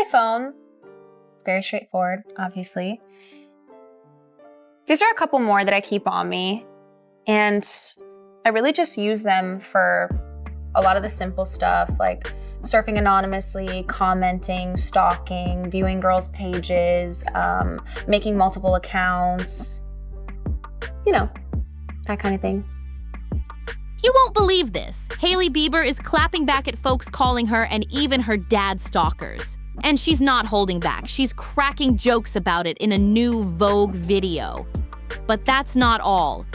phone. Very straightforward, obviously. These are a couple more that I keep on me, and I really just use them for a lot of the simple stuff, like surfing anonymously, commenting, stalking, viewing girls' pages, making multiple accounts, you know, that kind of thing. You won't believe this. Hailey Bieber is clapping back at folks calling her and even her dad stalkers. And she's not holding back. She's cracking jokes about it in a new Vogue video. But that's not all.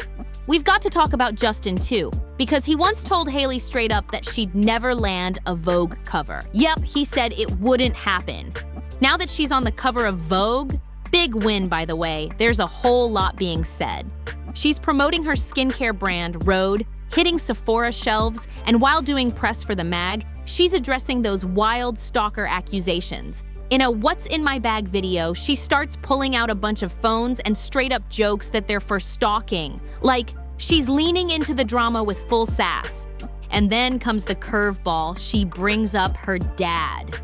We've got to talk about Justin too, because he once told Hailey straight up that she'd never land a Vogue cover. Yep, he said it wouldn't happen. Now that she's on the cover of Vogue, big win by the way, there's a whole lot being said. She's promoting her skincare brand, Rhode, hitting Sephora shelves, and while doing press for the mag, she's addressing those wild stalker accusations. In a What's in My Bag video, she starts pulling out a bunch of phones and straight up jokes that they're for stalking. Like, she's leaning into the drama with full sass. And then comes the curveball, she brings up her dad.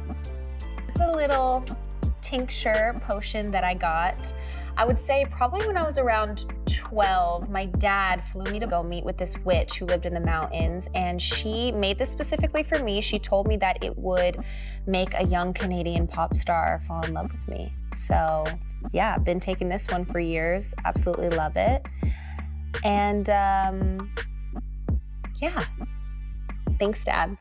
It's a little tincture potion that I got. I would say probably when I was around 12, my dad flew me to go meet with this witch who lived in the mountains, and she made this specifically for me. She told me that it would make a young Canadian pop star fall in love with me. So yeah, I've been taking this one for years. Absolutely love it. And yeah, thanks, Dad.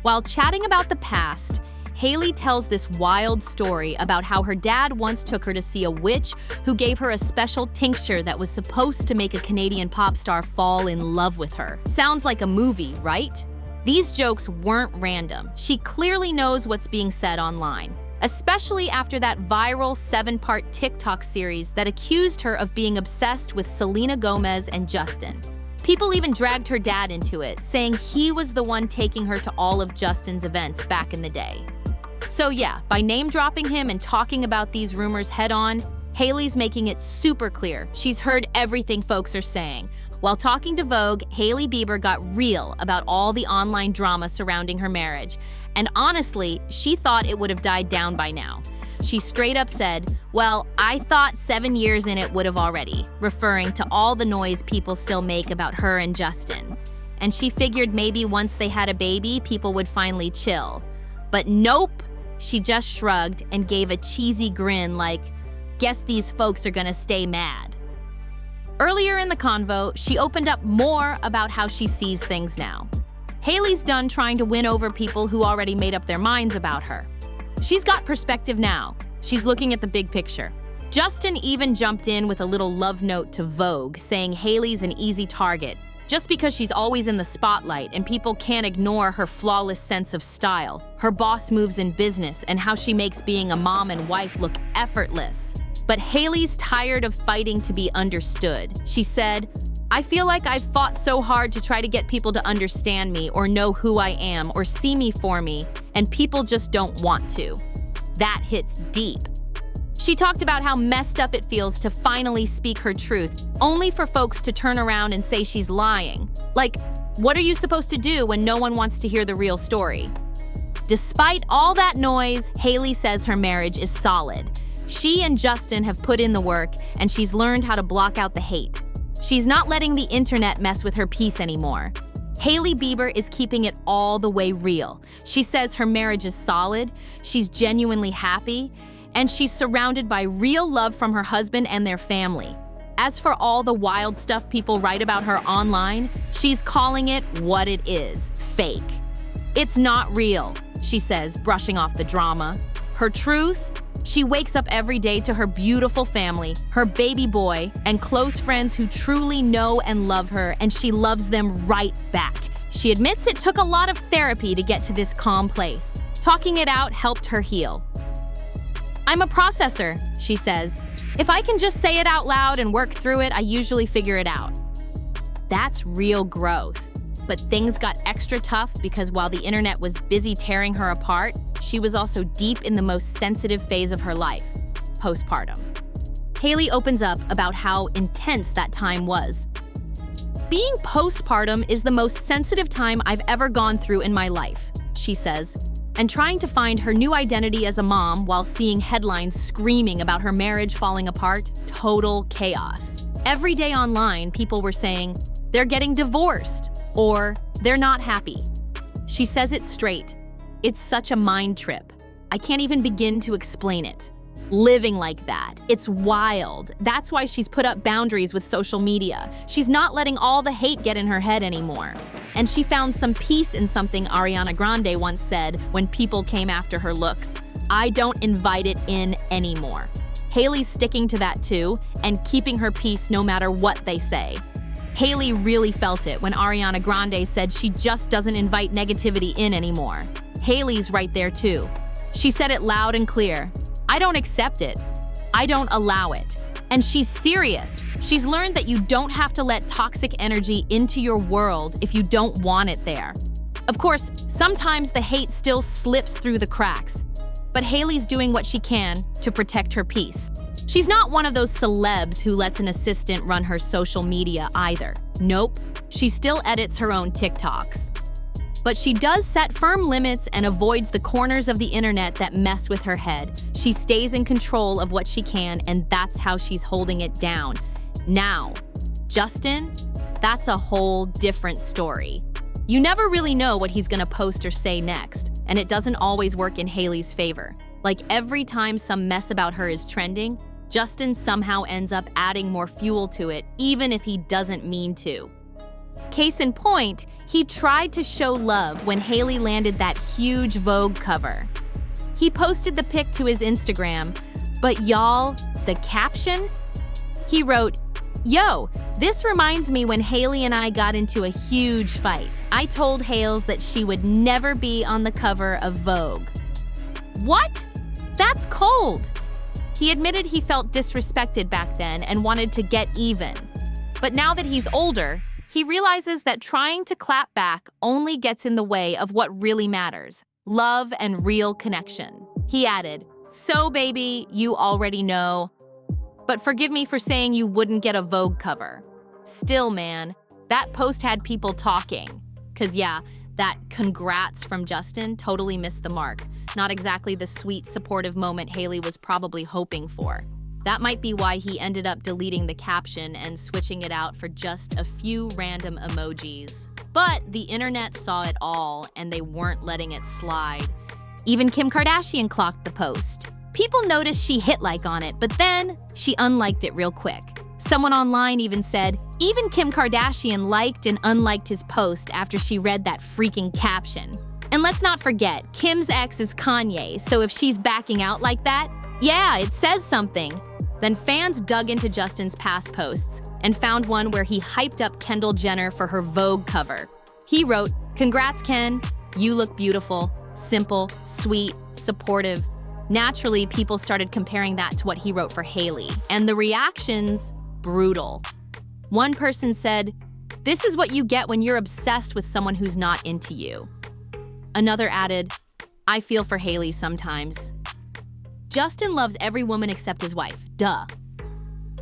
While chatting about the past, Hailey tells this wild story about how her dad once took her to see a witch who gave her a special tincture that was supposed to make a Canadian pop star fall in love with her. Sounds like a movie, right? These jokes weren't random. She clearly knows what's being said online, especially after that viral 7-part TikTok series that accused her of being obsessed with Selena Gomez and Justin. People even dragged her dad into it, saying he was the one taking her to all of Justin's events back in the day. So yeah, by name-dropping him and talking about these rumors head-on, Hailey's making it super clear she's heard everything folks are saying. While talking to Vogue, Hailey Bieber got real about all the online drama surrounding her marriage. And honestly, she thought it would have died down by now. She straight up said, "Well, I thought 7 years in it would have already," referring to all the noise people still make about her and Justin. And she figured maybe once they had a baby, people would finally chill. But nope, she just shrugged and gave a cheesy grin like, guess these folks are gonna stay mad. Earlier in the convo, she opened up more about how she sees things now. Hailey's done trying to win over people who already made up their minds about her. She's got perspective now. She's looking at the big picture. Justin even jumped in with a little love note to Vogue, saying Hailey's an easy target, just because she's always in the spotlight and people can't ignore her flawless sense of style, her boss moves in business, and how she makes being a mom and wife look effortless. But Hailey's tired of fighting to be understood. She said, "I feel like I've fought so hard to try to get people to understand me or know who I am or see me for me, and people just don't want to." That hits deep. She talked about how messed up it feels to finally speak her truth, only for folks to turn around and say she's lying. Like, what are you supposed to do when no one wants to hear the real story? Despite all that noise, Hailey says her marriage is solid. She and Justin have put in the work, and she's learned how to block out the hate. She's not letting the internet mess with her peace anymore. Hailey Bieber is keeping it all the way real. She says her marriage is solid, she's genuinely happy, and she's surrounded by real love from her husband and their family. As for all the wild stuff people write about her online, she's calling it what it is, fake. It's not real, she says, brushing off the drama. Her truth? She wakes up every day to her beautiful family, her baby boy, and close friends who truly know and love her, and she loves them right back. She admits it took a lot of therapy to get to this calm place. Talking it out helped her heal. "I'm a processor," she says. "If I can just say it out loud and work through it, I usually figure it out." That's real growth. But things got extra tough because while the internet was busy tearing her apart, she was also deep in the most sensitive phase of her life, postpartum. Hailey opens up about how intense that time was. Being postpartum is the most sensitive time I've ever gone through in my life, she says, and trying to find her new identity as a mom while seeing headlines screaming about her marriage falling apart, total chaos. Every day online, people were saying, they're getting divorced, or they're not happy. She says it straight. It's such a mind trip. I can't even begin to explain it. Living like that, it's wild. That's why she's put up boundaries with social media. She's not letting all the hate get in her head anymore. And she found some peace in something Ariana Grande once said when people came after her looks. I don't invite it in anymore. Hailey's sticking to that too, and keeping her peace no matter what they say. Hailey really felt it when Ariana Grande said she just doesn't invite negativity in anymore. Hailey's right there too. She said it loud and clear. I don't accept it. I don't allow it. And she's serious. She's learned that you don't have to let toxic energy into your world if you don't want it there. Of course, sometimes the hate still slips through the cracks, but Hailey's doing what she can to protect her peace. She's not one of those celebs who lets an assistant run her social media either. Nope, she still edits her own TikToks. But she does set firm limits and avoids the corners of the internet that mess with her head. She stays in control of what she can, and that's how she's holding it down. Now, Justin, that's a whole different story. You never really know what he's gonna post or say next, and it doesn't always work in Hailey's favor. Like every time some mess about her is trending, Justin somehow ends up adding more fuel to it, even if he doesn't mean to. Case in point, he tried to show love when Hailey landed that huge Vogue cover. He posted the pic to his Instagram, but y'all, the caption? He wrote, "Yo, this reminds me when Hailey and I got into a huge fight. I told Hales that she would never be on the cover of Vogue." What? That's cold. He admitted he felt disrespected back then and wanted to get even. But now that he's older, he realizes that trying to clap back only gets in the way of what really matters, love and real connection. He added, "So baby, you already know. But forgive me for saying you wouldn't get a Vogue cover." Still, man, that post had people talking. 'Cause yeah, that congrats from Justin totally missed the mark. Not exactly the sweet, supportive moment Hailey was probably hoping for. That might be why he ended up deleting the caption and switching it out for just a few random emojis. But the internet saw it all, and they weren't letting it slide. Even Kim Kardashian clocked the post. People noticed she hit like on it, but then she unliked it real quick. Someone online even said, even Kim Kardashian liked and unliked his post after she read that freaking caption. And let's not forget, Kim's ex is Kanye, so if she's backing out like that, yeah, it says something. Then fans dug into Justin's past posts and found one where he hyped up Kendall Jenner for her Vogue cover. He wrote, "Congrats, Ken. You look beautiful, simple, sweet, supportive." Naturally, people started comparing that to what he wrote for Hailey, and the reactions, brutal. One person said, "This is what you get when you're obsessed with someone who's not into you." Another added, "I feel for Hailey sometimes." Justin loves every woman except his wife, duh.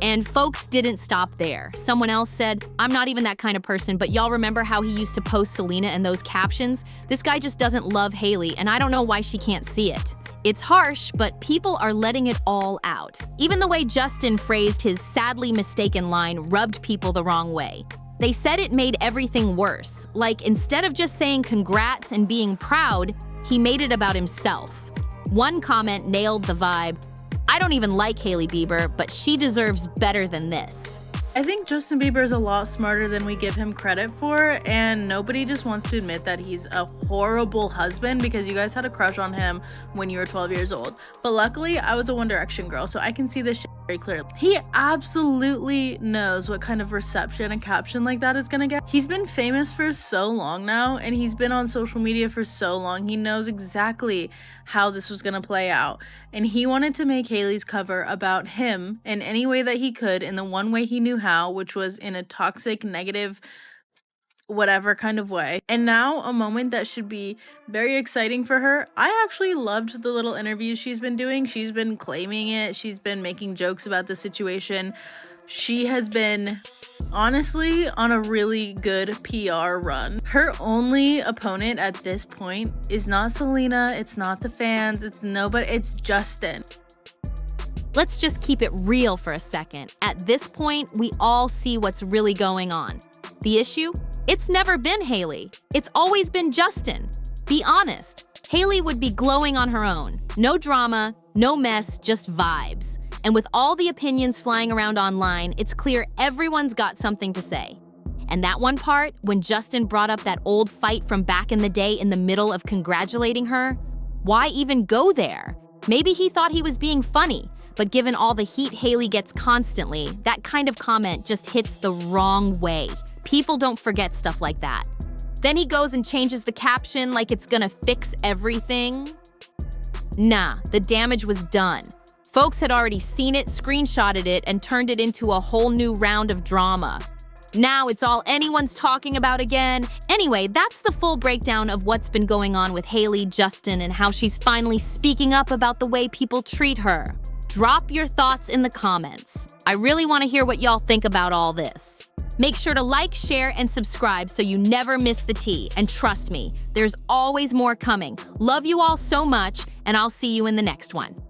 And folks didn't stop there. Someone else said, "I'm not even that kind of person, but y'all remember how he used to post Selena and those captions? This guy just doesn't love Hailey, and I don't know why she can't see it." It's harsh, but people are letting it all out. Even the way Justin phrased his sadly mistaken line rubbed people the wrong way. They said it made everything worse. Like, instead of just saying congrats and being proud, he made it about himself. One comment nailed the vibe. "I don't even like Hailey Bieber, but she deserves better than this." I think Justin Bieber is a lot smarter than we give him credit for, and nobody just wants to admit that he's a horrible husband because you guys had a crush on him when you were 12 years old. But luckily, I was a One Direction girl, so I can see this shit very clearly. He absolutely knows what kind of reception a caption like that is gonna get. He's been famous for so long now, and he's been on social media for so long. He knows exactly how this was gonna play out, and he wanted to make Hailey's cover about him in any way that he could, in the one way he knew how, which was in a toxic, negative whatever kind of way. And now a moment that should be very exciting for her. I actually loved the little interviews she's been doing. She's been claiming it. She's been making jokes about the situation. She has been honestly on a really good PR run. Her only opponent at this point is not Selena, it's not the fans, it's nobody, it's Justin. Let's just keep it real for a second. At this point, we all see what's really going on. The issue? It's never been Hailey. It's always been Justin. Be honest. Hailey would be glowing on her own. No drama, no mess, just vibes. And with all the opinions flying around online, it's clear everyone's got something to say. And that one part, when Justin brought up that old fight from back in the day in the middle of congratulating her, why even go there? Maybe he thought he was being funny, but given all the heat Hailey gets constantly, that kind of comment just hits the wrong way. People don't forget stuff like that. Then he goes and changes the caption like it's gonna fix everything. Nah, the damage was done. Folks had already seen it, screenshotted it, and turned it into a whole new round of drama. Now it's all anyone's talking about again. Anyway, that's the full breakdown of what's been going on with Hailey, Justin, and how she's finally speaking up about the way people treat her. Drop your thoughts in the comments. I really want to hear what y'all think about all this. Make sure to like, share, and subscribe so you never miss the tea. And trust me, there's always more coming. Love you all so much, and I'll see you in the next one.